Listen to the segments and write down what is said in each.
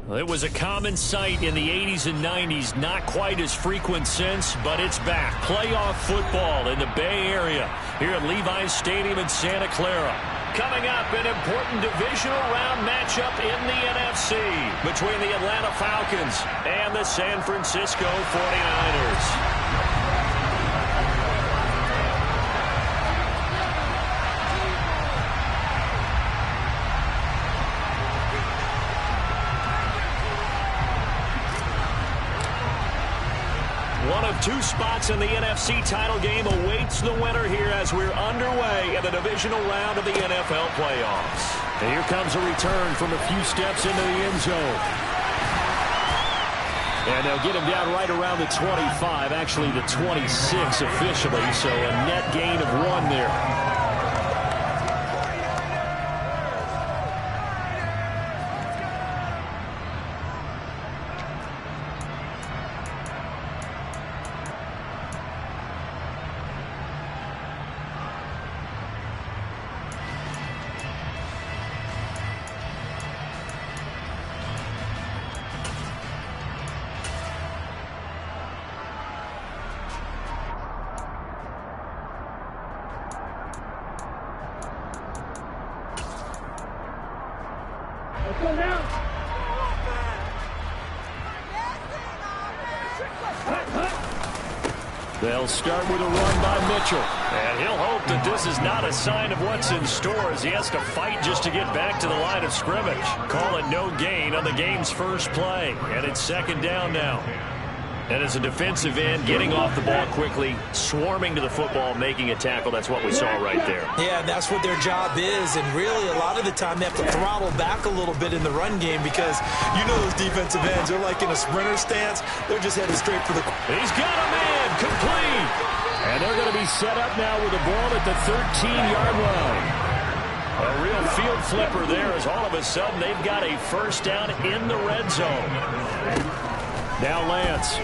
Well, it was a common sight in the 80s and 90s, not quite as frequent since, but it's back. Playoff football in the Bay Area here at Levi's Stadium in Santa Clara. Coming up, an important divisional round matchup in the NFC between the Atlanta Falcons and the San Francisco 49ers. One of two spots in the NFC title game awaits the winner here as we're underway in the divisional round of the NFL playoffs. And here comes a return from a few steps into the end zone. And they'll get him down right around the 25, actually the 26 officially, so a net gain of 1 there. They'll start with a run by Mitchell. And he'll hope that this is not a sign of what's in store as he has to fight just to get back to the line of scrimmage. Call it no gain on the game's first play. And it's second down now. And as a defensive end, getting off the ball quickly, swarming to the football, making a tackle, that's what we saw right there. Yeah, that's what their job is. And really, a lot of the time, they have to throttle back a little bit in the run game because you know those defensive ends, they're like in a sprinter stance. They're just headed straight for the... He's got a man, complete. And they're going to be set up now with the ball at the 13-yard line. A real field flipper there as all of a sudden they've got a first down in the red zone. Now Lance.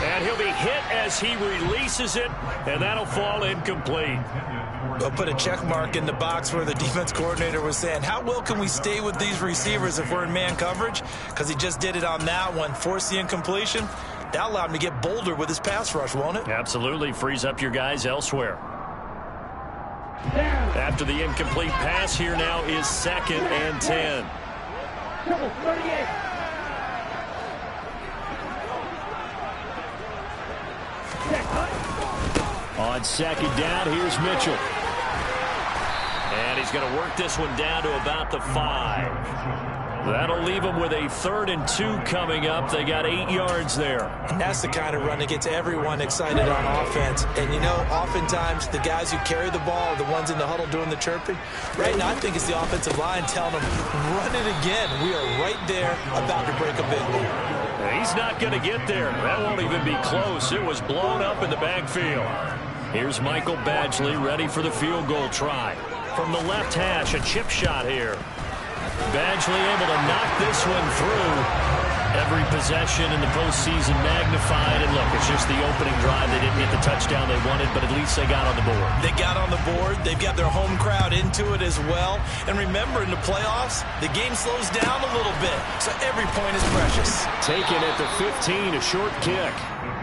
And he'll be hit as he releases it, and that'll fall incomplete. They'll put a check mark in the box where the defense coordinator was saying, how well can we stay with these receivers if we're in man coverage? Because he just did it on that one, forced the incompletion. That allowed him to get bolder with his pass rush, won't it? Absolutely. Frees up your guys elsewhere. After the incomplete pass, here now is 2nd and 10. Double 38. On 2nd down, here's Mitchell. And he's going to work this one down to about the 5. That'll leave them with a 3rd and 2 coming up. They got 8 yards there. And that's the kind of run that gets everyone excited on offense. And, you know, oftentimes the guys who carry the ball are the ones in the huddle doing the chirping. Right now, I think it's the offensive line telling them, run it again. We are right there about to break a big lead. He's not going to get there. That won't even be close. It was blown up in the backfield. Here's Michael Badgley ready for the field goal try. From the left hash, a chip shot here. Badgley able to knock this one through. Every possession in the postseason magnified. And look, it's just the opening drive. They didn't get the touchdown they wanted, but at least they got on the board. They got on the board. They've got their home crowd into it as well. And remember, in the playoffs, the game slows down a little bit. So every point is precious. Taken at the 15, a short kick.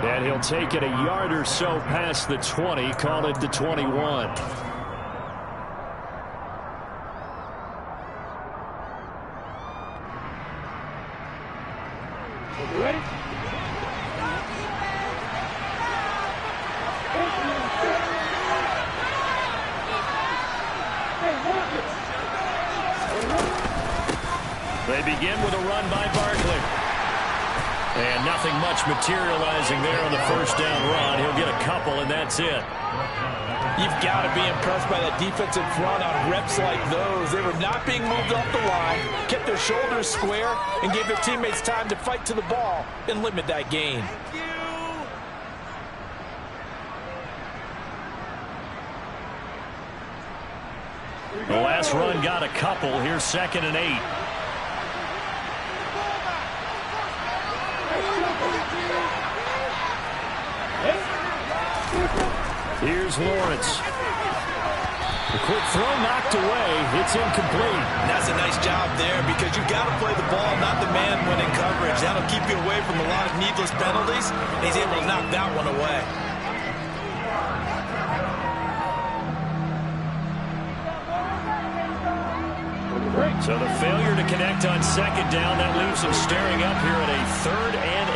And he'll take it a yard or so past the 20. Call it the 21. Ready? They begin with a run by Barkley. And nothing much materializing there on the first down run. He'll get a couple, and that's it. You've got to be impressed by that defensive front on reps like those. They were not being moved off the line, kept their shoulders square, and gave their teammates time to fight to the ball and limit that gain. The last run got a couple. Here's 2nd and 8. Here's Lawrence. The quick throw knocked away. It's incomplete. And that's a nice job there because you've got to play the ball, not the man when in coverage. That'll keep you away from a lot of needless penalties. He's able to knock that one away. So the failure to connect on second down, that leaves them staring up here at a 3rd and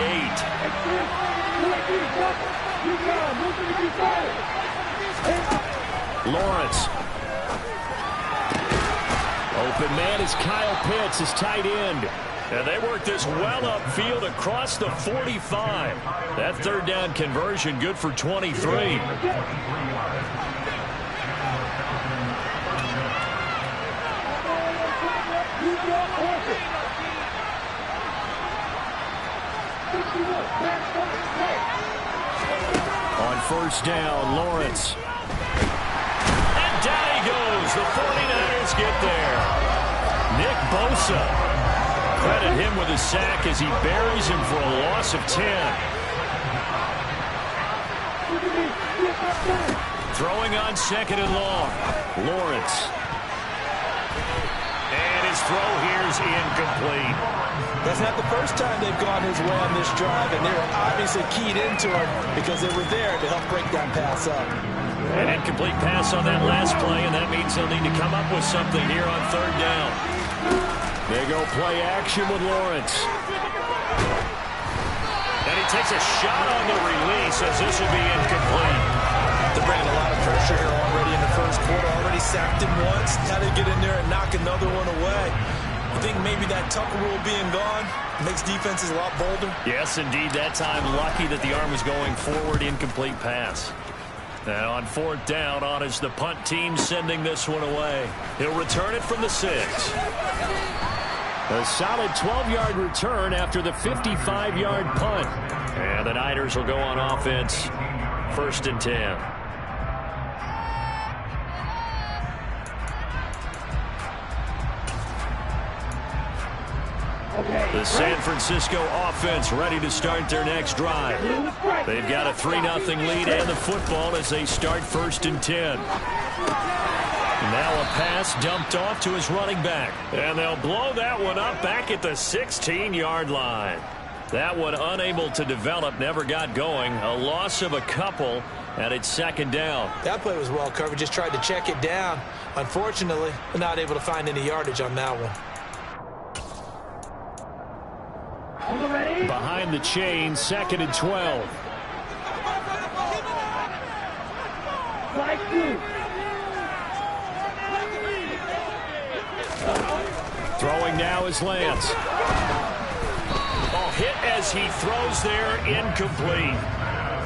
8. Lawrence. Open man is Kyle Pitts, his tight end. And they work this well upfield across the 45. That 3rd down conversion good for 23. On 1st down, Lawrence. And down he goes. The 49ers get there. Nick Bosa. Credit him with a sack as he buries him for a loss of 10. Throwing on 2nd and long. Lawrence. And his throw here's incomplete. That's not the first time they've gone his way on this drive, and they were obviously keyed into it because they were there to help break that pass up. An incomplete pass on that last play, and that means they'll need to come up with something here on 3rd down. They go play action with Lawrence. And he takes a shot on the release as this will be incomplete. They're bringing a lot of pressure here already in the 1st quarter. Already sacked him once. Now they get in there and knock another one away. I think maybe that Tucker rule being gone makes defenses a lot bolder. Yes, indeed. That time, lucky that the arm was going forward. Incomplete pass. Now on 4th down, on is the punt team sending this one away. He'll return it from the 6. A solid 12-yard return after the 55-yard punt. And the Niners will go on offense. 1st and 10. The San Francisco offense ready to start their next drive. They've got a 3-0 lead and the football as they start 1st and 10. Now a pass dumped off to his running back. And they'll blow that one up back at the 16-yard line. That one unable to develop, never got going. A loss of a couple, and it's 2nd down. That play was well covered. Just tried to check it down. Unfortunately, not able to find any yardage on that one. Behind the chain, 2nd and 12. Throwing now is Lance. Hit as he throws there, incomplete.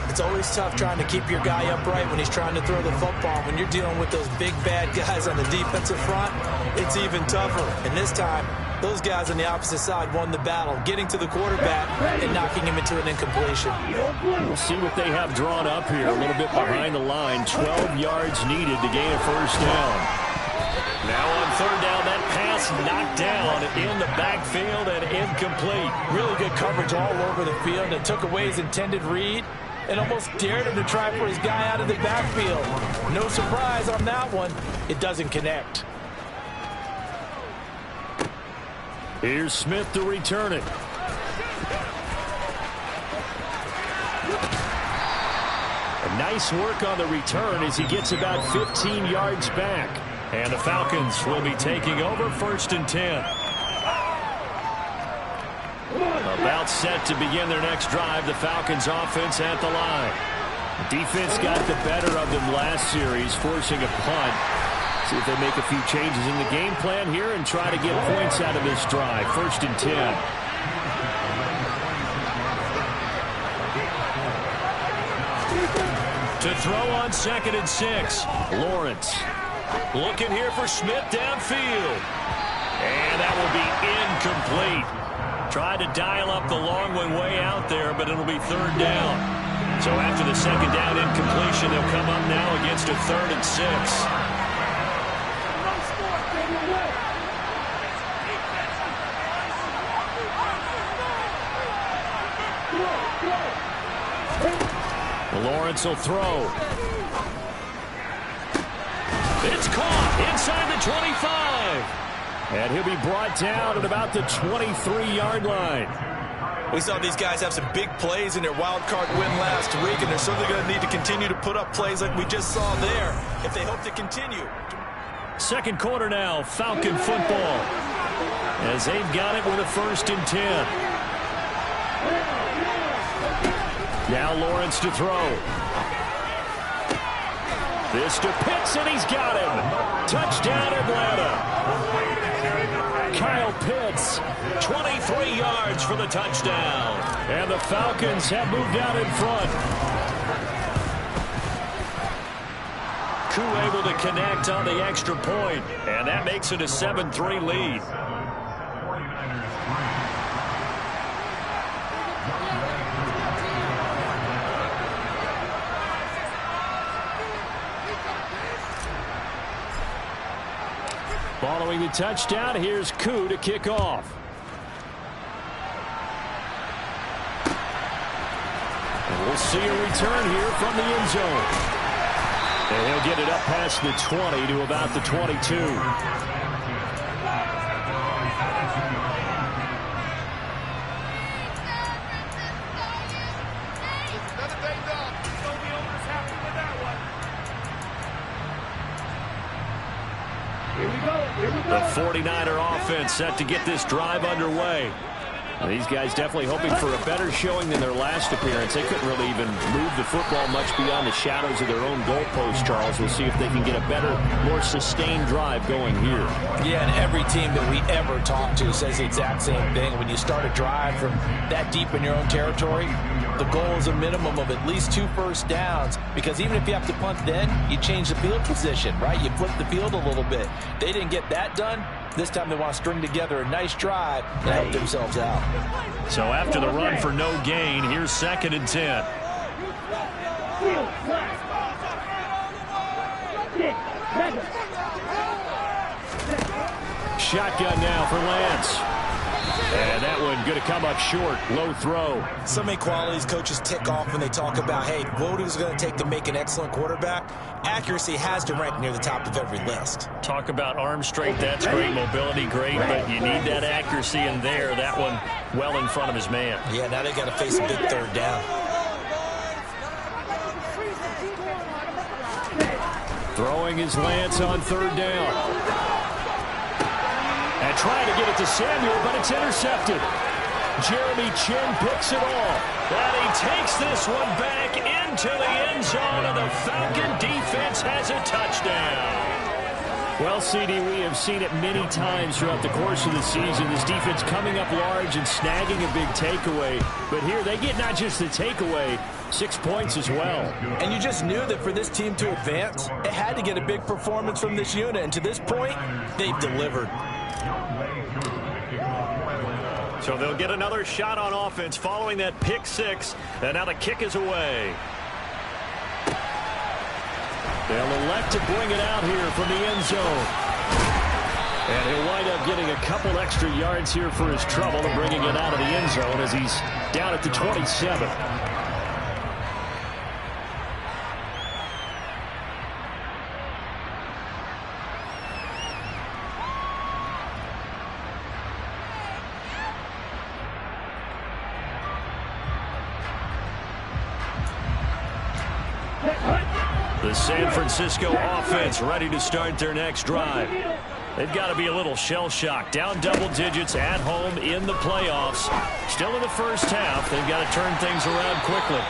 It's always tough trying to keep your guy upright when he's trying to throw the football. When you're dealing with those big bad guys on the defensive front, it's even tougher. And this time, those guys on the opposite side won the battle, getting to the quarterback and knocking him into an incompletion. We'll see what they have drawn up here. A little bit behind the line. 12 yards needed to gain a 1st down. Now on 3rd down, that pass knocked down in the backfield and incomplete. Really good coverage all over the field. It took away his intended read and almost dared him to try for his guy out of the backfield. No surprise on that one. It doesn't connect. Here's Smith to return it. Nice work on the return as he gets about 15 yards back. And the Falcons will be taking over 1st and 10. About set to begin their next drive. The Falcons offense at the line. Defense got the better of them last series, forcing a punt. See if they make a few changes in the game plan here and try to get points out of this drive. 1st and 10. To throw on 2nd and 6. Lawrence. Looking here for Smith downfield. And that will be incomplete. Tried to dial up the long one way out there, but it'll be 3rd down. So after the 2nd down incompletion, they'll come up now against a 3rd and 6. Lawrence will throw. It's caught inside the 25. And he'll be brought down at about the 23-yard line. We saw these guys have some big plays in their wild card win last week, and they're certainly going to need to continue to put up plays like we just saw there if they hope to continue. Second quarter now, Falcon football, as they've got it with a 1st and 10. Now Lawrence to throw. This to Pitts, and he's got him. Touchdown, Atlanta. Kyle Pitts, 23 yards for the touchdown. And the Falcons have moved out in front. Koo able to connect on the extra point, and that makes it a 7-3 lead. Following the touchdown, here's Koo to kick off. And we'll see a return here from the end zone. And he'll get it up past the 20 to about the 22. The 49er offense set to get this drive underway. These guys definitely hoping for a better showing than their last appearance. They couldn't really even move the football much beyond the shadows of their own goalpost, Charles. We'll see if they can get a better, more sustained drive going here. Yeah, and every team that we ever talk to says the exact same thing. When you start a drive from that deep in your own territory, the goal is a minimum of at least 2 first downs, because even if you have to punt then, you change the field position, right? You flip the field a little bit. They didn't get that done. This time they want to string together a nice drive and help themselves out. So after the run for no gain, here's 2nd and 10. Shotgun now for Lance. And that one going to come up short. Low throw. So many qualities coaches tick off when they talk about, hey, what is it going to take to make an excellent quarterback? Accuracy has to rank near the top of every list. Talk about arm strength. That's great. Mobility, great. But you need that accuracy in there. That one well in front of his man. Yeah, now they got to face a big 3rd down. Throwing his Lance on 3rd down. And trying to get it to Samuel, but it's intercepted. Jeremy Chinn picks it off. And he takes this one back into the end zone, and the Falcon defense has a touchdown. Well, CD, we have seen it many times throughout the course of the season. This defense coming up large and snagging a big takeaway. But here they get not just the takeaway, 6 points as well. And you just knew that for this team to advance, it had to get a big performance from this unit. And to this point, they've delivered. So they'll get another shot on offense following that pick 6. And now the kick is away. They'll elect to bring it out here from the end zone. And he'll wind up getting a couple extra yards here for his trouble and bringing it out of the end zone as he's down at the 27. The San Francisco offense ready to start their next drive. They've got to be a little shell-shocked. Down double digits at home in the playoffs. Still in the first half. They've got to turn things around quickly.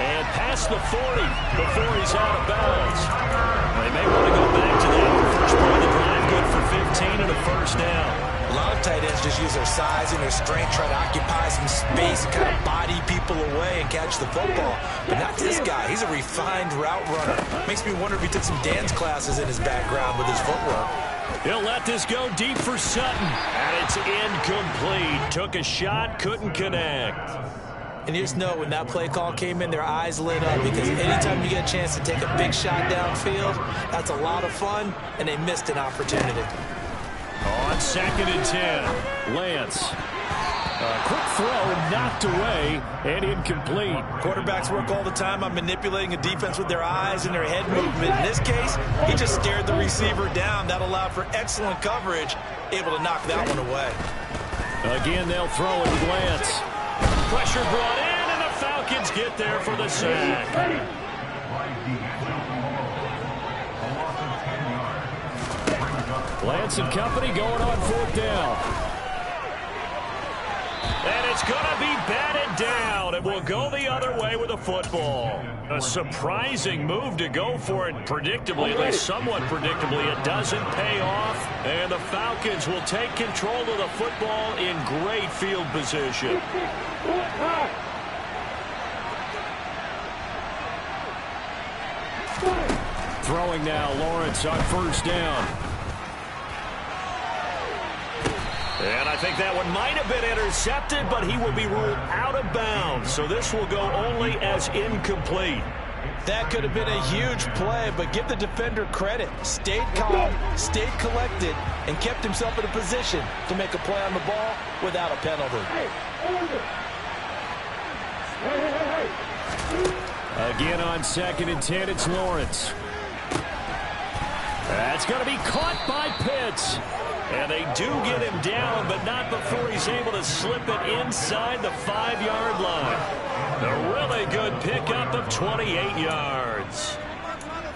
And past the 40 before he's out of bounds. They may want to go back to that. The first part of the drive good for 15 and a first down. A lot of tight ends just use their size and their strength, try to occupy some space and kind of body people away and catch the football. But not this guy. He's a refined route runner. Makes me wonder if he took some dance classes in his background with his footwork. He'll let this go deep for Sutton. And it's incomplete. Took a shot, couldn't connect. And you just know when that play call came in, their eyes lit up, because anytime you get a chance to take a big shot downfield, that's a lot of fun, and they missed an opportunity. On 2nd and 10, Lance. Quick throw knocked away and incomplete. Quarterbacks work all the time on manipulating a defense with their eyes and their head movement. In this case, he just stared the receiver down. That allowed for excellent coverage, able to knock that one away. Again, they'll throw it with Lance. Pressure brought in, and the Falcons get there for the sack. Lance and company going on 4th down. And it's going to be batted down. It will go the other way with the football. A surprising move to go for it predictably, at least somewhat predictably. It doesn't pay off, and the Falcons will take control of the football in great field position. Throwing now, Lawrence on 1st down. And I think that one might have been intercepted, but he will be ruled out of bounds. So this will go only as incomplete. That could have been a huge play, but give the defender credit. Stayed calm, stayed collected, and kept himself in a position to make a play on the ball without a penalty. Again on 2nd and 10, it's Lawrence. That's going to be caught by Pitts. And they do get him down, but not before he's able to slip it inside the 5-yard line. A really good pickup of 28 yards.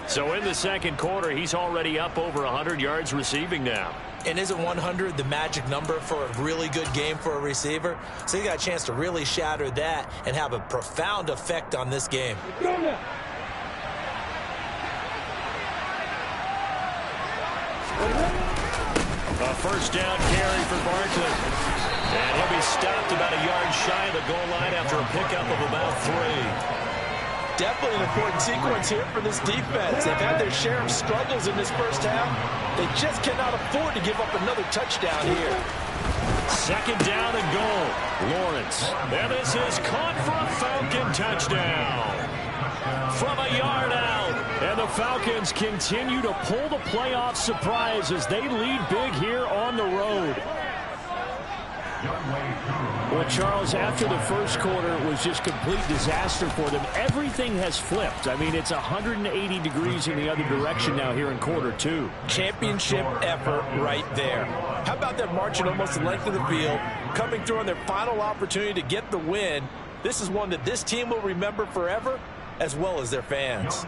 So in the 2nd quarter, he's already up over 100 yards receiving now. And isn't 100 the magic number for a really good game for a receiver? So he got a chance to really shatter that and have a profound effect on this game. A 1st down carry for Barkley. And he'll be stopped about a yard shy of the goal line after a pickup of about 3. Definitely an important sequence here for this defense. They've had their share of struggles in this 1st half. They just cannot afford to give up another touchdown here. 2nd down and goal. Lawrence. And this is caught for a Falcon touchdown. From a yard out. And the Falcons continue to pull the playoff surprise as they lead big here on the road. Well, Charles, after the 1st quarter, it was just complete disaster for them. Everything has flipped. I mean, it's 180 degrees in the other direction now here in quarter 2. Championship effort right there. How about that marching almost the length of the field, coming through on their final opportunity to get the win? This is one that this team will remember forever, as well as their fans.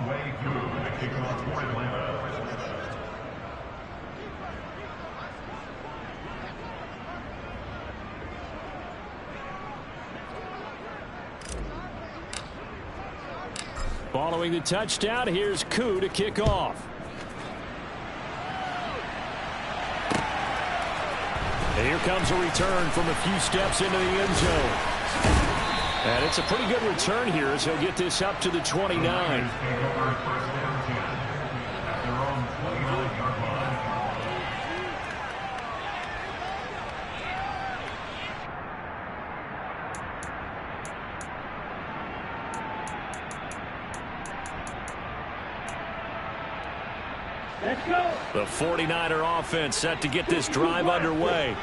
Following the touchdown, here's Koo to kick off. And here comes a return from a few steps into the end zone. And it's a pretty good return here as he'll get this up to the 29. Let's go. The 49er offense set to get this drive underway.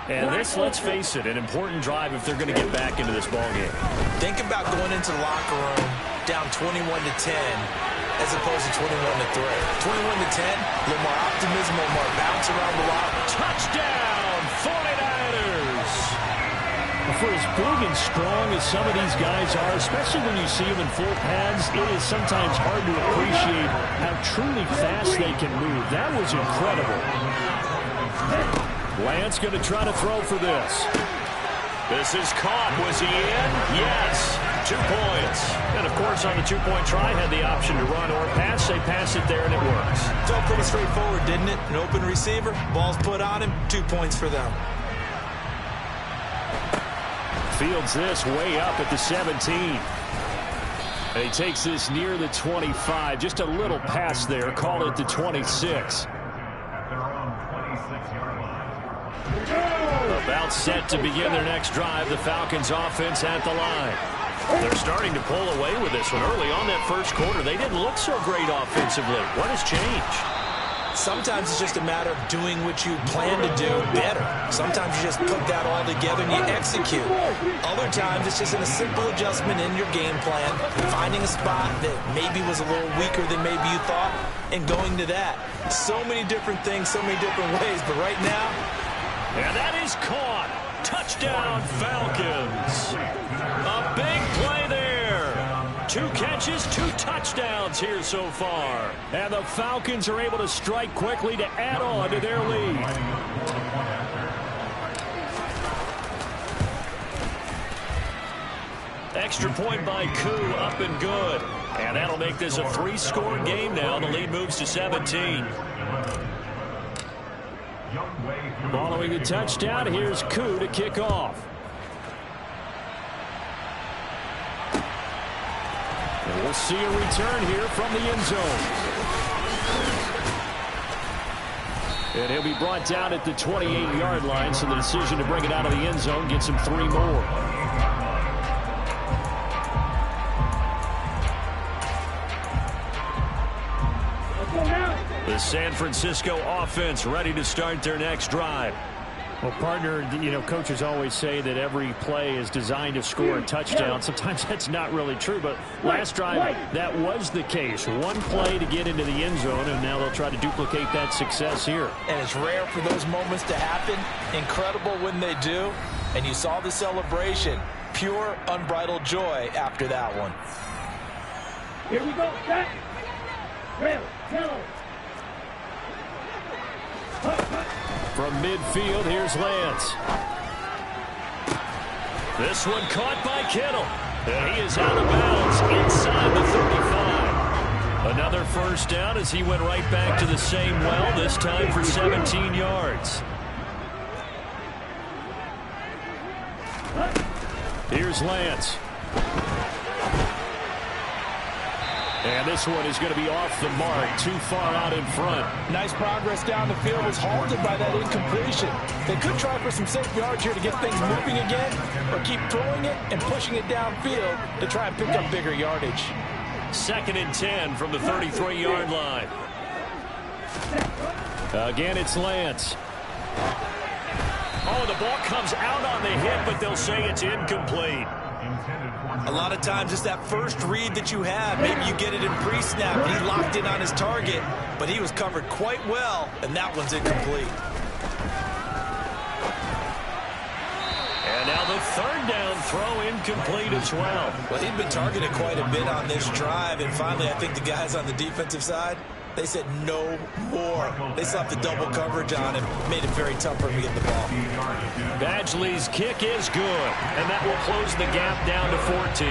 And this, let's face it, an important drive if they're going to get back into this ballgame. Think about going into the locker room down 21-10 as opposed to 21-3. 21-10, a little more optimism, a little more bounce around the lot. Touchdown, 49ers! For as big and strong as some of these guys are, especially when you see them in full pads, it is sometimes hard to appreciate how truly fast they can move. That was incredible. Lance going to try to throw for this. This is caught. Was he in? Yes. 2 points. And, of course, on the 2-point try, had the option to run or pass. They pass it there, and it works. Felt pretty straightforward, didn't it? An open receiver, ball's put on him, 2 points for them. Fields this way up at the 17. And he takes this near the 25. Just a little pass there. Call it the 26. About set to begin their next drive. The Falcons offense at the line. They're starting to pull away with this one. Early on that 1st quarter, they didn't look so great offensively. What has changed? Sometimes it's just a matter of doing what you plan to do better. Sometimes you just put that all together and you execute. Other times it's just a simple adjustment in your game plan, finding a spot that maybe was a little weaker than maybe you thought, and going to that. So many different things, so many different ways, but right now... And that is caught. Touchdown, Falcons. A big play there. 2 catches, 2 touchdowns here so far. And the Falcons are able to strike quickly to add on to their lead. Extra point by Koo, up and good. And that'll make this a 3-score game now. The lead moves to 17. Following the touchdown, here's Koo to kick off. And we'll see a return here from the end zone. And he'll be brought down at the 28-yard line, so the decision to bring it out of the end zone gets him 3 more. The San Francisco offense ready to start their next drive. Well, partner, you know, coaches always say that every play is designed to score a touchdown. Sometimes that's not really true, but last drive, that was the case. One play to get into the end zone, and now they'll try to duplicate that success here. And it's rare for those moments to happen. Incredible when they do. And you saw the celebration. Pure, unbridled joy after that one. Here we go. Set. Rail. Yellow. From midfield, here's Lance. This one caught by Kittle. And he is out of bounds inside the 35. Another first down as he went right back to the same well, this time for 17 yards. Here's Lance. And this one is going to be off the mark, too far out in front. Nice progress down the field, was halted by that incompletion. They could try for some safe yards here to get things moving again, or keep throwing it and pushing it downfield to try and pick up bigger yardage. 2nd and 10 from the 33-yard line. Again, it's Lance. Oh, the ball comes out on the hit, but they'll say it's incomplete. A lot of times it's that first read that you have. Maybe you get it in pre-snap. He locked in on his target, but he was covered quite well, and that one's incomplete. And now the 3rd down throw incomplete as well. Well, he'd been targeted quite a bit on this drive, and finally I think the guys on the defensive side, they said no more. They slapped the double coverage on him, made it very tough for him to get the ball. Badgley's kick is good, and that will close the gap down to 14.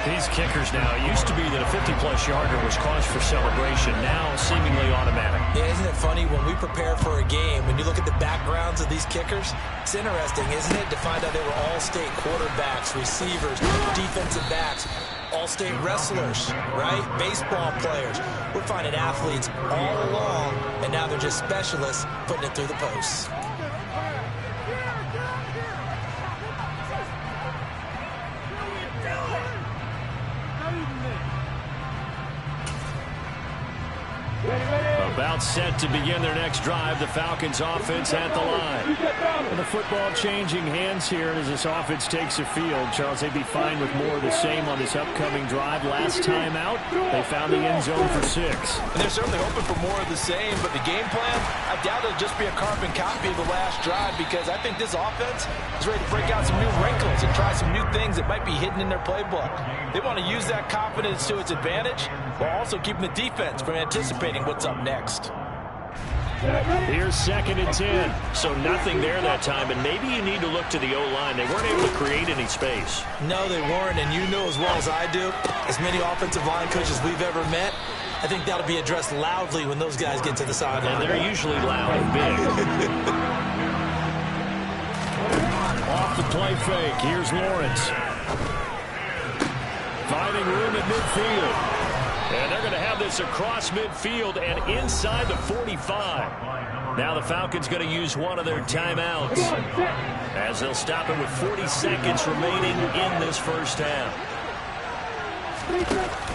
These kickers now, it used to be that a 50-plus yarder was cause for celebration, now seemingly automatic. Yeah, isn't it funny, when we prepare for a game, when you look at the backgrounds of these kickers, it's interesting, isn't it, to find out they were all-state quarterbacks, receivers, defensive backs, all-state wrestlers, right? Baseball players. We're finding athletes all along, and now they're just specialists putting it through the posts. About set to begin their next drive, the Falcons offense at the line. And the football changing hands here as this offense takes the field. Charles, they'd be fine with more of the same on this upcoming drive. Last time out, they found the end zone for 6. And they're certainly hoping for more of the same, but the game plan, I doubt it'll just be a carbon copy of the last drive, because I think this offense is ready to break out some new wrinkles and try some new things that might be hidden in their playbook. They want to use that confidence to its advantage, while also keeping the defense from anticipating what's up next. Here's 2nd and 10. So nothing there that time, and maybe you need to look to the O-line. They weren't able to create any space. No, they weren't, and you know as well as I do, as many offensive line coaches we've ever met, I think that'll be addressed loudly when those guys get to the sideline. And they're usually loud and big. Off the play fake, here's Lawrence. Finding room at midfield. And they're going to have this across midfield and inside the 45. Now the Falcons going to use one of their timeouts, as they'll stop it with 40 seconds remaining in this first half.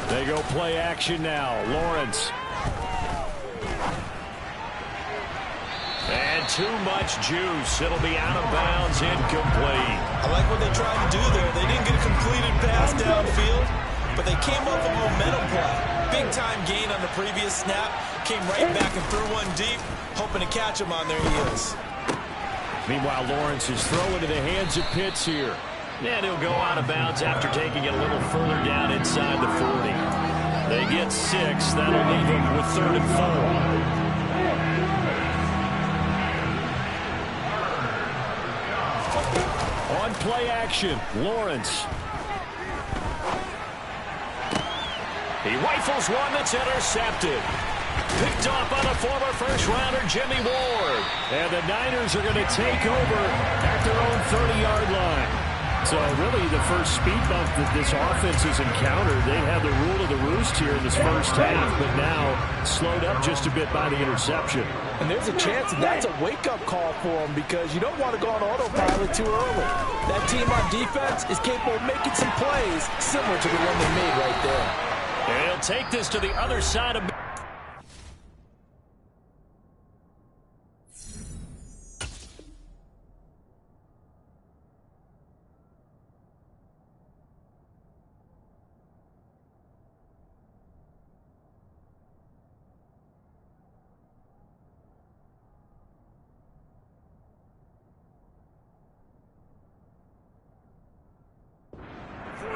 They go play action now. Lawrence. And too much juice. It'll be out of bounds, incomplete. I like what they tried to do there. They didn't get a completed pass downfield, but they came up with a momentum play. Big-time gain on the previous snap. Came right back and threw one deep, hoping to catch them on their heels. Meanwhile, Lawrence is throwing to the hands of Pitts here. And he'll go out of bounds after taking it a little further down inside the 40. They get 6. That'll leave them with 3rd and 4. On play action, Lawrence. He rifles one that's intercepted. Picked off by the former first-rounder Jimmy Ward. And the Niners are going to take over at their own 30-yard line. So really the first speed bump that this offense has encountered, they had the rule of the roost here in this first half, but now slowed up just a bit by the interception. And there's a chance that's a wake-up call for them because you don't want to go on autopilot too early. That team on defense is capable of making some plays similar to the one they made right there. And he'll take this to the other side of...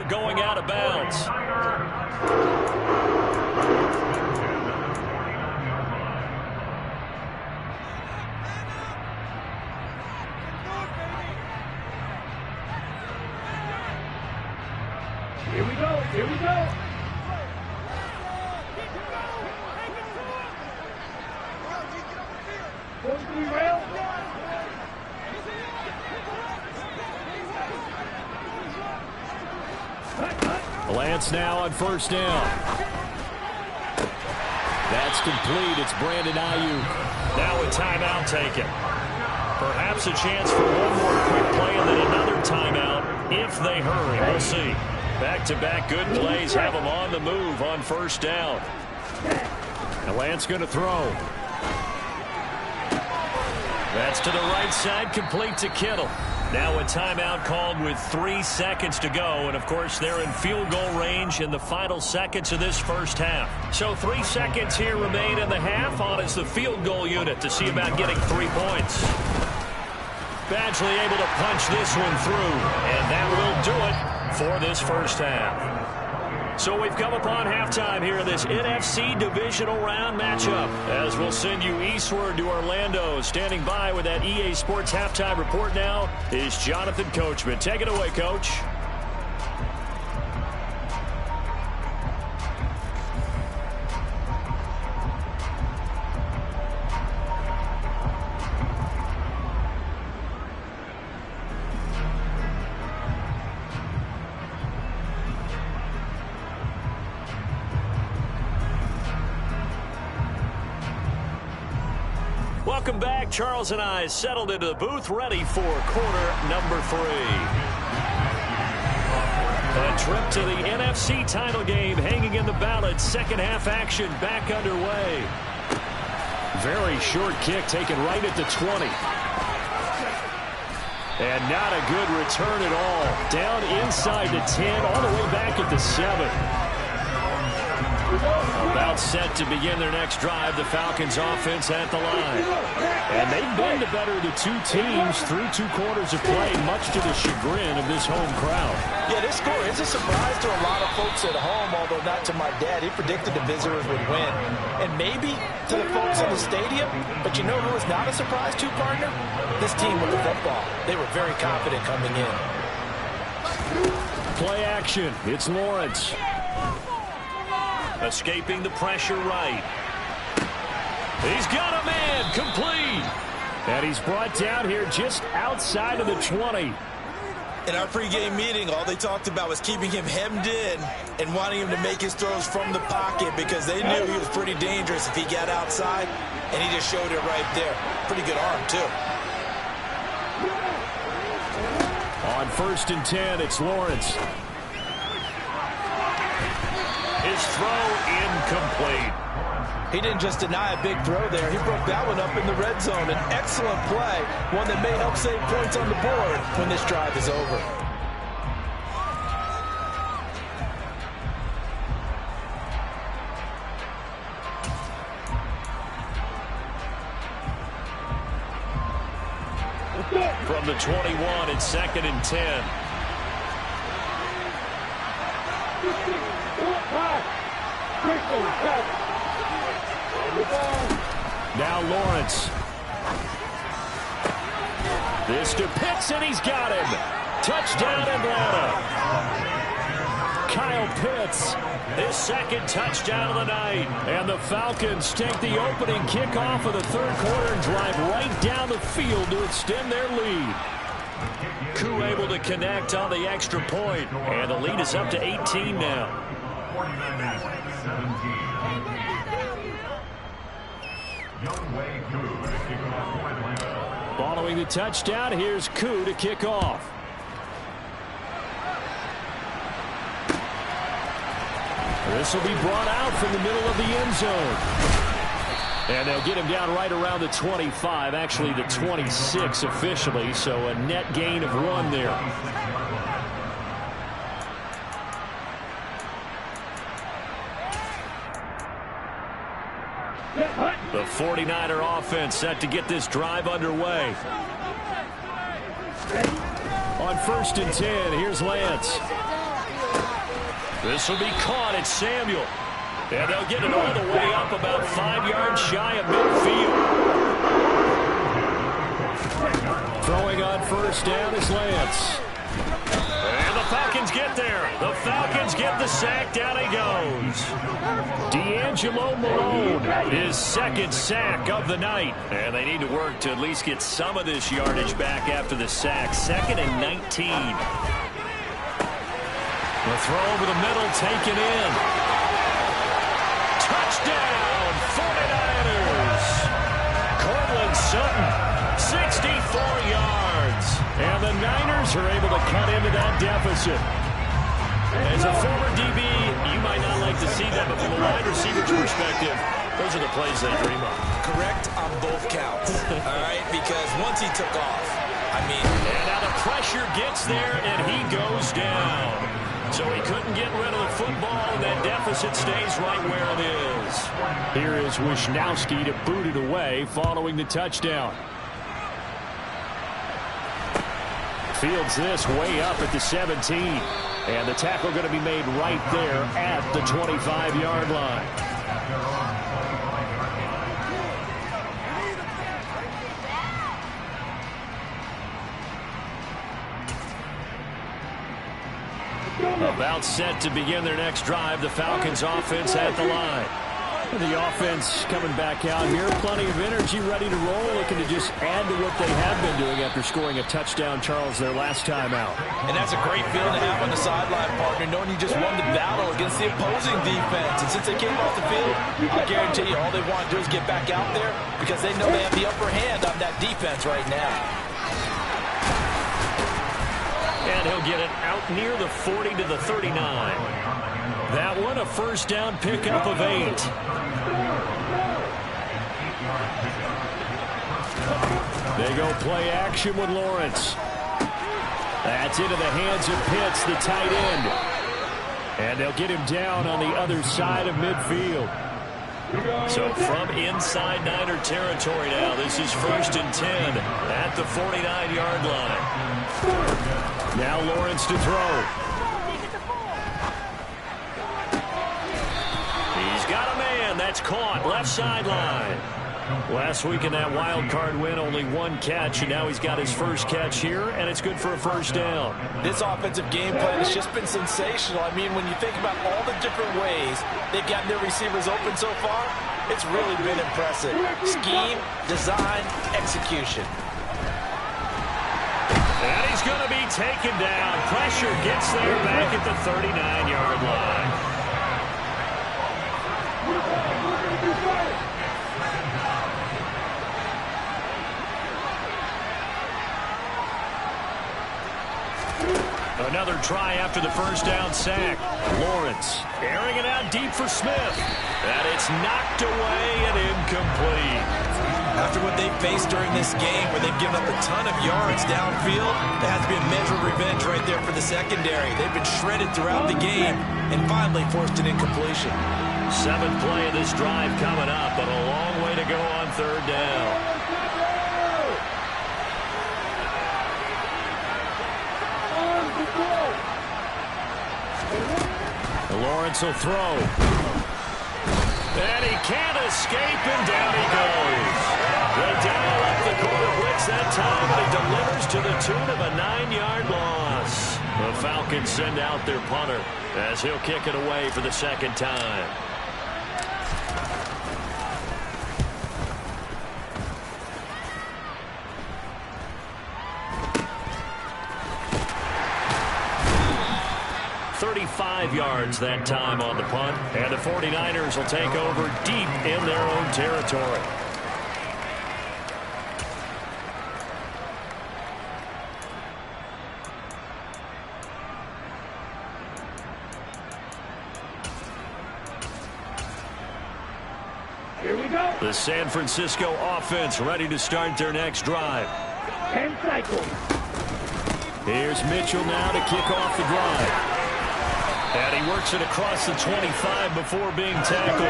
going out of bounds. Here we go. Here we go. Rail. Lance now on first down. That's complete. It's Brandon Ayuk. Now a timeout taken. Perhaps a chance for one more quick play and then another timeout if they hurry. We'll see. Back-to-back good plays have them on the move on first down. And Lance going to throw. That's to the right side, complete to Kittle. Now a timeout called with 3 seconds to go. And, of course, they're in field goal range in the final seconds of this first half. So 3 seconds here remain in the half. On is the field goal unit to see about getting 3 points. Badgley able to punch this one through. And that will do it for this first half. So we've come upon halftime here in this NFC divisional round matchup. As we'll send you eastward to Orlando. Standing by with that EA Sports halftime report now is Jonathan Coachman. Take it away, Coach. Welcome back. Charles and I settled into the booth, ready for quarter number 3. A trip to the NFC title game hanging in the balance. Second half action back underway. Very short kick taken right at the 20. And not a good return at all. Down inside the 10, all the way back at the 7. About set to begin their next drive. The Falcons offense at the line. And they've been the better of the two teams through 2 quarters of play, much to the chagrin of this home crowd. Yeah, this score is a surprise to a lot of folks at home, although not to my dad. He predicted the visitors would win. And maybe to the folks in the stadium, but you know who was not a surprise to, partner? This team with the football. They were very confident coming in. Play action. It's Lawrence. Escaping the pressure right. He's got a man, complete. And he's brought down here just outside of the 20. In our pregame meeting, all they talked about was keeping him hemmed in and wanting him to make his throws from the pocket because they knew he was pretty dangerous if he got outside, and he just showed it right there. Pretty good arm, too. On 1st and 10, it's Lawrence. His His throw incomplete. He didn't just deny a big throw there. He broke that one up in the red zone. An excellent play, one that may help save points on the board when this drive is over. From the 21, it's 2nd and 10. Now Lawrence. This to Pitts, and he's got him. Touchdown, Atlanta. Kyle Pitts, his 2nd touchdown of the night. And the Falcons take the opening kickoff of the 3rd quarter and drive right down the field to extend their lead. Koo able to connect on the extra point, and the lead is up to 18 now. Following the touchdown, here's Koo to kick off. This will be brought out from the middle of the end zone. And they'll get him down right around the 25, actually the 26 officially, so a net gain of 1 there. The 49er offense set to get this drive underway. On 1st and 10, here's Lance. This will be caught at Samuel. And they'll get it all the way up about 5 yards shy of midfield. Throwing on 1st down is Lance. And the Falcons get there. The Falcons get the sack. Down he goes. D'Angelo Malone, his 2nd sack of the night. And they need to work to at least get some of this yardage back after the sack. 2nd and 19. The throw over the middle, taken in. Touchdown, 49ers. Cortland Sutton, 64 yards. And the Niners are able to cut into that deficit. As a former DB, you might not like to see that, but from a wide receiver's perspective, those are the plays they dream of. Correct on both counts, all right? Because once he took off, I mean... And now the pressure gets there, and he goes down. So he couldn't get rid of the football, and that deficit stays right where it is. Here is Wisnowski to boot it away following the touchdown. Fields this way up at the 17. And the tackle going to be made right there at the 25-yard line. About set to begin their next drive. The Falcons offense at the line. The offense coming back out here. Plenty of energy, ready to roll. Looking to just add to what they have been doing after scoring a touchdown, Charles, their last time out. And that's a great feeling to have on the sideline, partner, knowing you just won the battle against the opposing defense. And since they came off the field, I guarantee you all they want to do is get back out there because they know they have the upper hand on that defense right now. And he'll get it out near the 40 to the 39. That one, a 1st down pickup of 8. They go play action with Lawrence. That's into the hands of Pitts, the tight end. And they'll get him down on the other side of midfield. So from inside Niner territory now, this is 1st and 10 at the 49-yard line. Now Lawrence to throw. He's got a man. That's caught. Left sideline. Last week in that wild card win, only 1 catch, and now he's got his 1st catch here, and it's good for a 1st down. This offensive game plan has just been sensational. I mean, when you think about all the different ways they've gotten their receivers open so far, it's really been impressive. Scheme, design, execution. And he's going to be taken down. Pressure gets there back at the 39-yard line. Another try after the 1st down sack. Lawrence Airing it out deep for Smith. And it's knocked away and incomplete. After what they've faced during this game, where they've given up a ton of yards downfield, that has to be a measure of revenge right there for the secondary. They've been shredded throughout the game and finally forced an incompletion. 7th play of this drive coming up, but a long way to go on 3rd down. Lawrence will throw. And he can't escape, and down he goes. They dial up the quarter blitz that time, and he delivers to the tune of a 9-yard loss. The Falcons send out their punter as he'll kick it away for the 2nd time. Yards that time on the punt, and the 49ers will take over deep in their own territory. Here we go. The San Francisco offense ready to start their next drive. 10 cycles. Here's Mitchell now to kick off the drive. And he works it across the 25 before being tackled.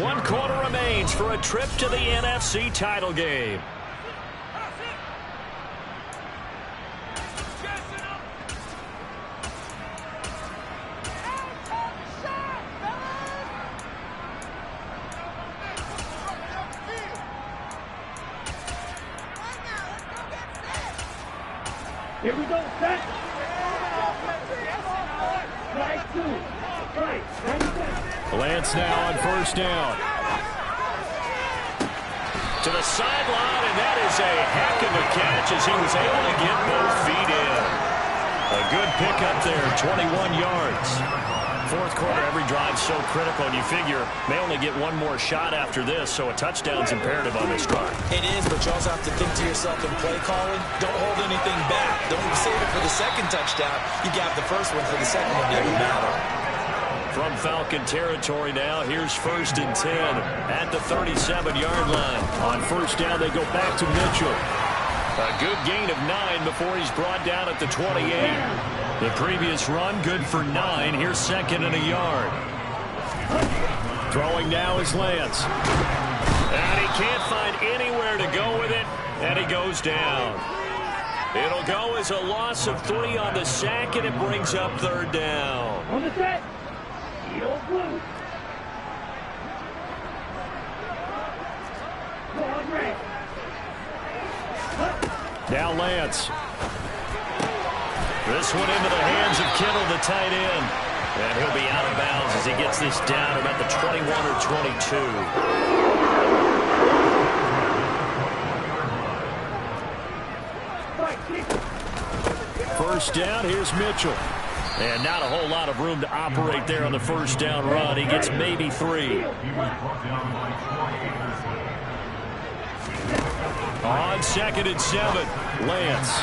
1 quarter remains for a trip to the NFC title game. Here we go, set. Right, 2. Right, 97. Lance now on 1st down. To the sideline, and that is a heck of a catch as he was able to get both feet in. A good pickup there, 21 yards. 4th quarter, every drive so critical, and you figure may only get one more shot after this, so a touchdown's imperative on this drive. It is, but you also have to think to yourself in play calling, don't hold anything back. Don't save it for the 2nd touchdown. You got the 1st one for the 2nd one to even matter. From Falcon territory now, here's 1st and 10 at the 37-yard line. On 1st down, they go back to Mitchell. A good gain of 9 before he's brought down at the 28. The previous run, good for 9. Here's 2nd and a yard. Throwing now is Lance. And he can't find anywhere to go with it, and he goes down. It'll go as a loss of 3 on the sack, and it brings up 3rd down. On the set. Heel blue. Long red. Now Lance. This one into the hands of Kittle, the tight end. And he'll be out of bounds as he gets this down about the 21 or 22. 1st down, here's Mitchell. And not a whole lot of room to operate there on the 1st down run. He gets maybe 3. On 2nd and 7, Lance.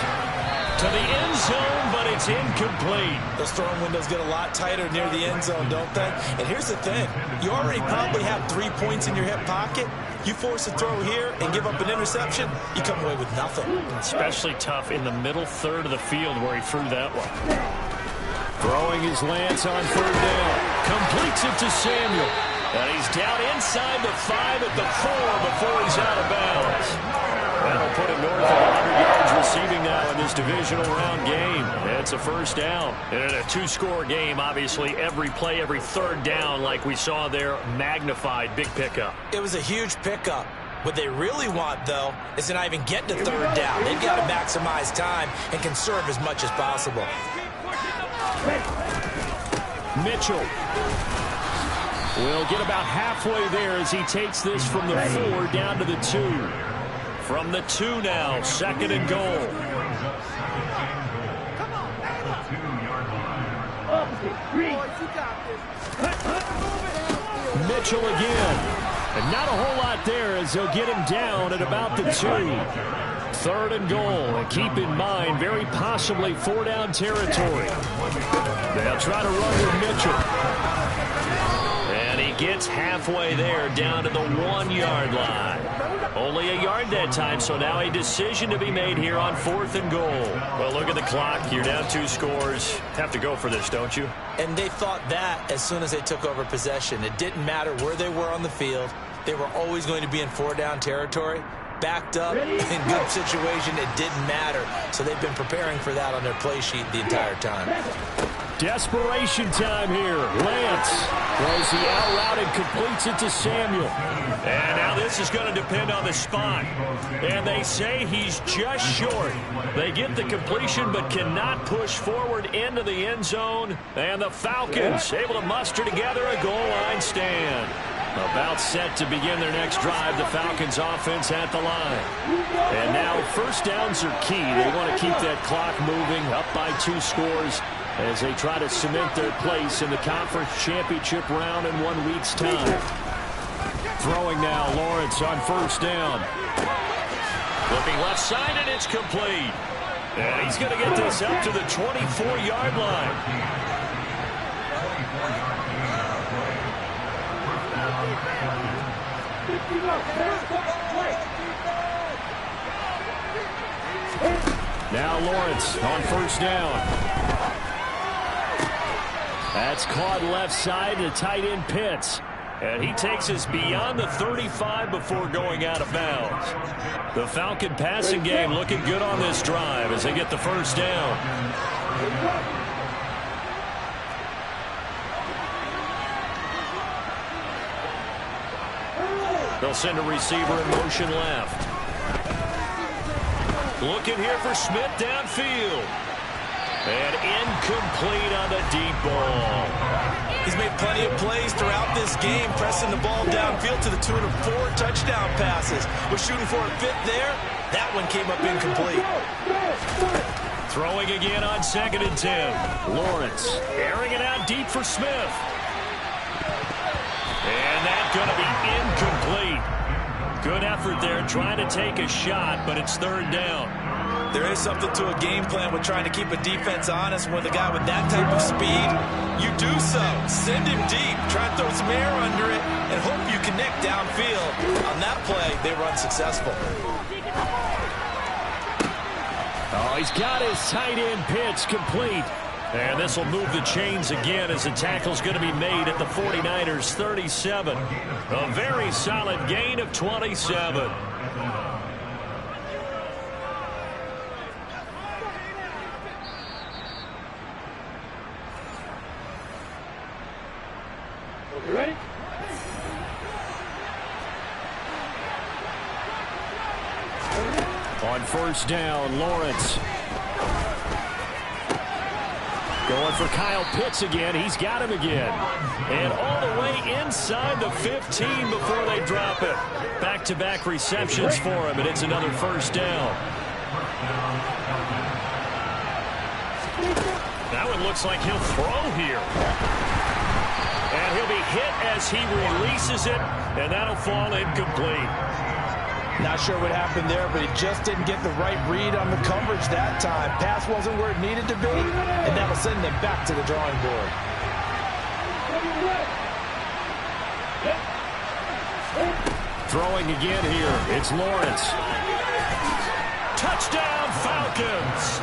To the end zone, but it's incomplete. Those throwing windows get a lot tighter near the end zone, don't they? And here's the thing. You already probably have 3 points in your hip pocket. You force a throw here and give up an interception, you come away with nothing. Especially tough in the middle 3rd of the field where he threw that one. Throwing his Lance on 3rd down. Completes it to Samuel. And he's down inside the 5 at the 4 before he's out of bounds. That'll put him north of 100 yards receiving now in this divisional round game. It's a 1st down. And in a 2-score game, obviously, every play, every 3rd down, like we saw there, magnified. Big pickup. It was a huge pickup. What they really want, though, is to not even get to 3rd down. They've got to maximize time and conserve as much as possible. Mitchell will get about halfway there as he takes this from the 4 down to the 2. From the 2 now, 2nd and goal. Mitchell again. And not a whole lot there as he'll get him down at about the 2. 3rd and goal. And keep in mind, very possibly 4-down territory. They'll try to run with Mitchell. And he gets halfway there, down to the 1-yard line. Only a yard that time, so now a decision to be made here on 4th and goal. Well, look at the clock. You're down 2 scores. Have to go for this, don't you? And they thought that as soon as they took over possession. It didn't matter where they were on the field. They were always going to be in 4-down territory. Backed up, in good situation, it didn't matter. So they've been preparing for that on their play sheet the entire time. Desperation time here. Lance throws the out route and completes it to Samuel. And now this is going to depend on the spot. And they say he's just short. They get the completion but cannot push forward into the end zone. And the Falcons able to muster together a goal line stand. About set to begin their next drive, the Falcons offense at the line. And now 1st downs are key. They want to keep that clock moving, up by 2 scores as they try to cement their place in the conference championship round in 1 week's time. Throwing now, Lawrence on 1st down. Looking left side, and it's complete. And he's going to get this up to the 24-yard line. Now Lawrence on 1st down. That's caught left side to tight end Pitts. And he takes us beyond the 35 before going out of bounds. The Falcon passing game looking good on this drive as they get the 1st down. They'll send a receiver in motion left. Looking here for Smith downfield. And incomplete on the deep ball. He's made plenty of plays throughout this game, pressing the ball downfield to the tune of 4 touchdown passes. Was shooting for a 5th there. That one came up incomplete. Throwing again on 2nd and 10. Lawrence airing it out deep for Smith. And that's going to be incomplete. Good effort there trying to take a shot, but it's 3rd down. There is something to a game plan with trying to keep a defense honest. With a guy with that type of speed, you do so. Send him deep. Try and throw some air under it and hope you connect downfield. On that play, they were unsuccessful. Oh, he's got his tight end Pitts complete. And this will move the chains again as the tackle's going to be made at the 49ers 37. A very solid gain of 27. Ready? On 1st down, Lawrence. Going for Kyle Pitts again. He's got him again. And all the way inside the 15 before they drop it. Back-to-back receptions for him, and it's another 1st down. That one looks like he'll throw here. And he'll be hit as he releases it, and that'll fall incomplete. Not sure what happened there, but he just didn't get the right read on the coverage that time. Pass wasn't where it needed to be, and that'll send them back to the drawing board. Throwing again here, it's Lawrence. Touchdown, Falcons!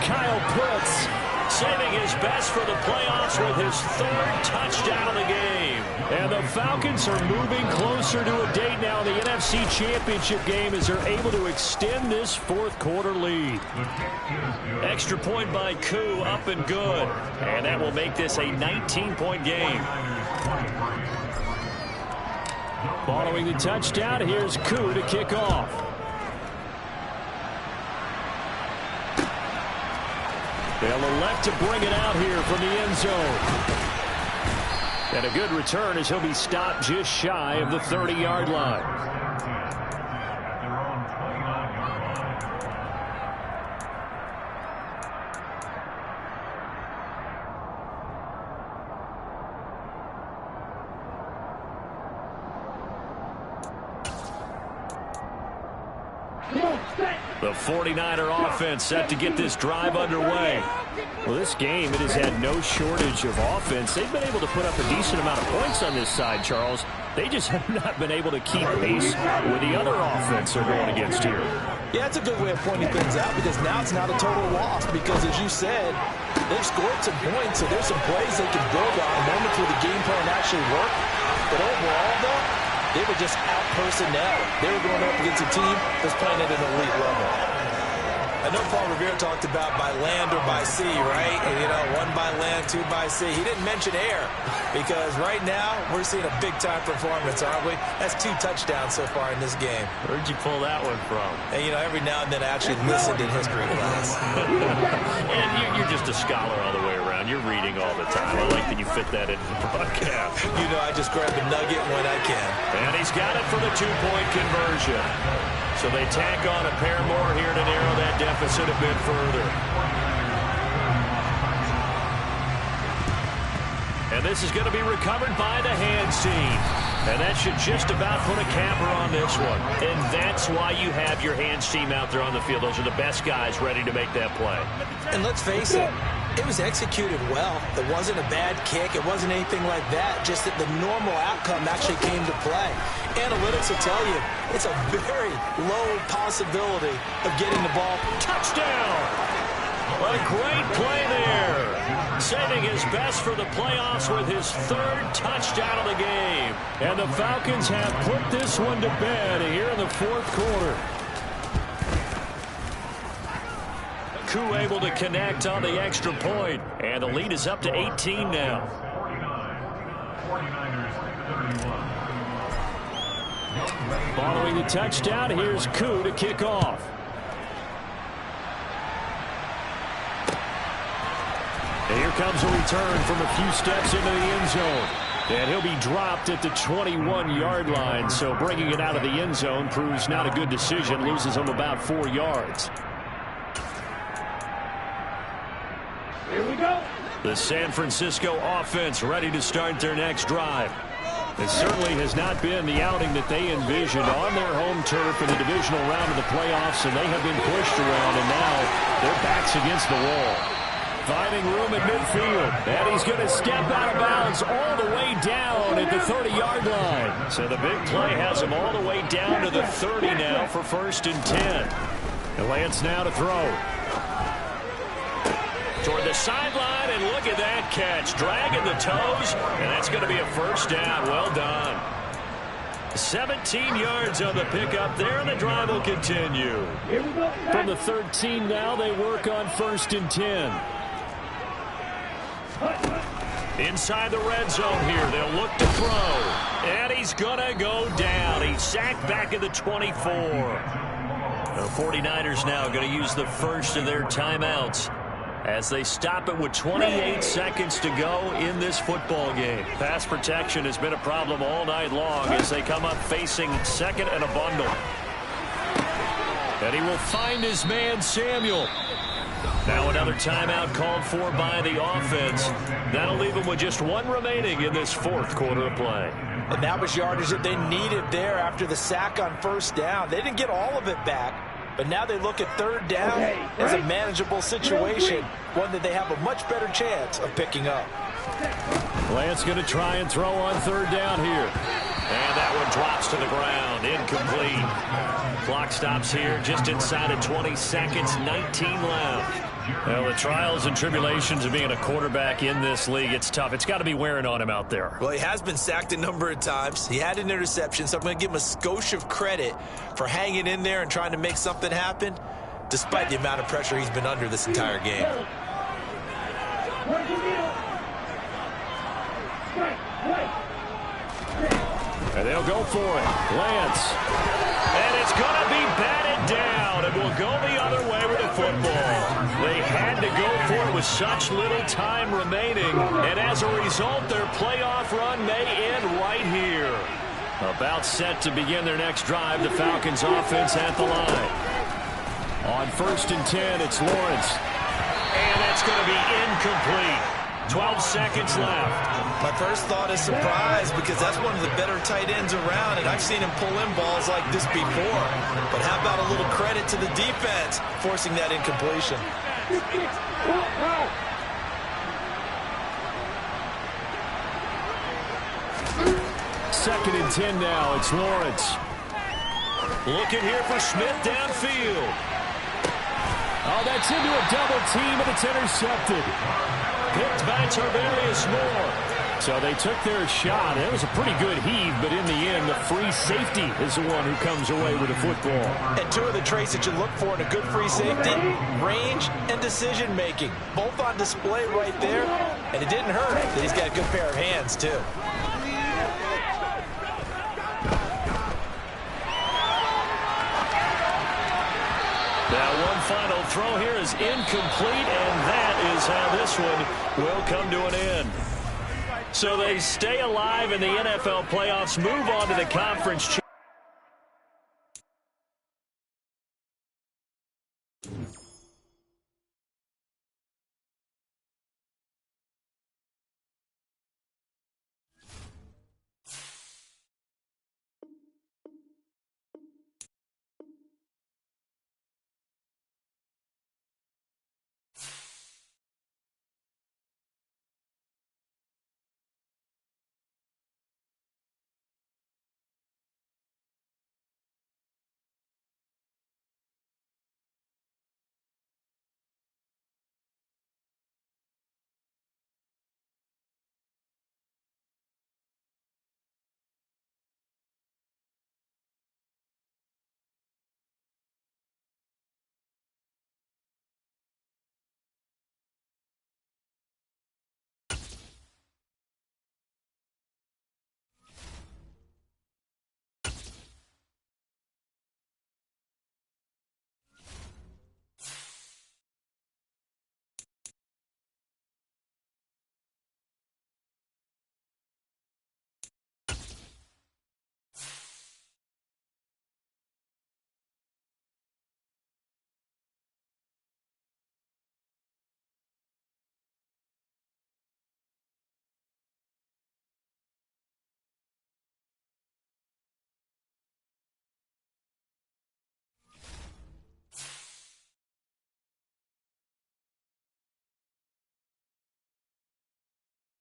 Kyle Pitts saving his best for the playoffs with his 3rd touchdown of the game. And the Falcons are moving closer to a date now in the NFC Championship game as they're able to extend this 4th quarter lead. Extra point by Koo, up and good. And that will make this a 19-point game. Following the touchdown, here's Koo to kick off. They'll elect to bring it out here from the end zone. And a good return as he'll be stopped just shy of the 30-yard line. Come on, set. The 49er offense set to get this drive underway. Well, this game, it has had no shortage of offense. They've been able to put up a decent amount of points on this side, Charles. They just have not been able to keep pace with the other offense they're going against here. Yeah, it's a good way of pointing things out because now it's not a total loss because, as you said, they've scored some points, so there's some plays they can build on, moments where the game plan actually worked. But overall, though, they were just out personnel. They were going up against a team that's playing at an elite level. I know Paul Revere talked about by land or by sea, right? And, you know, one by land, two by sea. He didn't mention air because right now we're seeing a big-time performance, aren't we? That's 2 touchdowns so far in this game. Where'd you pull that one from? And, you know, every now and then I actually listened in history class. And you're just a scholar all the way around. You're reading all the time. I like that you fit that into the broadcast. You know, I just grab a nugget when I can. And he's got it for the 2-point conversion. So they tack on a pair more here to narrow that deficit a bit further. And this is going to be recovered by the hands team. And that should just about put a capper on this one. And that's why you have your hands team out there on the field. Those are the best guys ready to make that play. And let's face it, it was executed well. It wasn't a bad kick. It wasn't anything like that. Just that the normal outcome actually came to play. Analytics will tell you it's a very low possibility of getting the ball. Touchdown! What a great play there. Saving his best for the playoffs with his 3rd touchdown of the game. And the Falcons have put this one to bed here in the 4th quarter. Koo able to connect on the extra point. And the lead is up to 18 now. Following the touchdown, here's Koo to kick off. And here comes a return from a few steps into the end zone. And he'll be dropped at the 21-yard line. So bringing it out of the end zone proves not a good decision. Loses him about 4 yards. Here we go. The San Francisco offense ready to start their next drive. It certainly has not been the outing that they envisioned on their home turf in the divisional round of the playoffs, and they have been pushed around, and now their backs against the wall. Finding room at midfield, and he's going to step out of bounds all the way down at the 30-yard line. So the big play has him all the way down to the 30 now for 1st and 10. And Lance now to throw. Toward the sideline, and look at that catch. Dragging the toes, and that's going to be a 1st down. Well done. 17 yards on the pickup there, and the drive will continue. Here we go. From the 13 now, they work on 1st and 10. Inside the red zone here, they'll look to throw. And he's going to go down. He's sacked back at the 24. The 49ers now going to use the first of their timeouts as they stop it with 28 seconds to go in this football game. Pass protection has been a problem all night long as they come up facing 2nd and a bundle. And he will find his man, Samuel. Now another timeout called for by the offense. That'll leave them with just 1 remaining in this 4th quarter of play. And that was yardage that they needed there after the sack on 1st down. They didn't get all of it back, but now they look at 3rd down as a manageable situation, one that they have a much better chance of picking up. Lance going to try and throw on 3rd down here. And that one drops to the ground. Incomplete. Clock stops here just inside of 20 seconds. 19 left. Well, the trials and tribulations of being a quarterback in this league, it's tough. It's got to be wearing on him out there. Well, he has been sacked a number of times. He had an interception, so I'm going to give him a skosh of credit for hanging in there and trying to make something happen, despite the amount of pressure he's been under this entire game. And they'll go for it. Lance. And it's going to be batted down. And will go the other way with the football. They had to go for it with such little time remaining. And as a result, their playoff run may end right here. About set to begin their next drive. The Falcons offense at the line. On 1st and 10, it's Lawrence. And that's going to be incomplete. 12 seconds left. My first thought is surprise because that's one of the better tight ends around, and I've seen him pull in balls like this before. But how about a little credit to the defense forcing that incompletion? Second and 10 now. It's Lawrence. Looking here for Smith downfield. Oh, that's into a double team, and it's intercepted. Picked by Tarvarius Moore. So they took their shot. It was a pretty good heave, but in the end, the free safety is the one who comes away with the football. And two of the traits that you look for in a good free safety, range and decision-making. Both on display right there, and it didn't hurt that he's got a good pair of hands, too. Now one final throw here is incomplete, and that is how this one will come to an end. So they stay alive in the NFL playoffs, move on to the conference championship.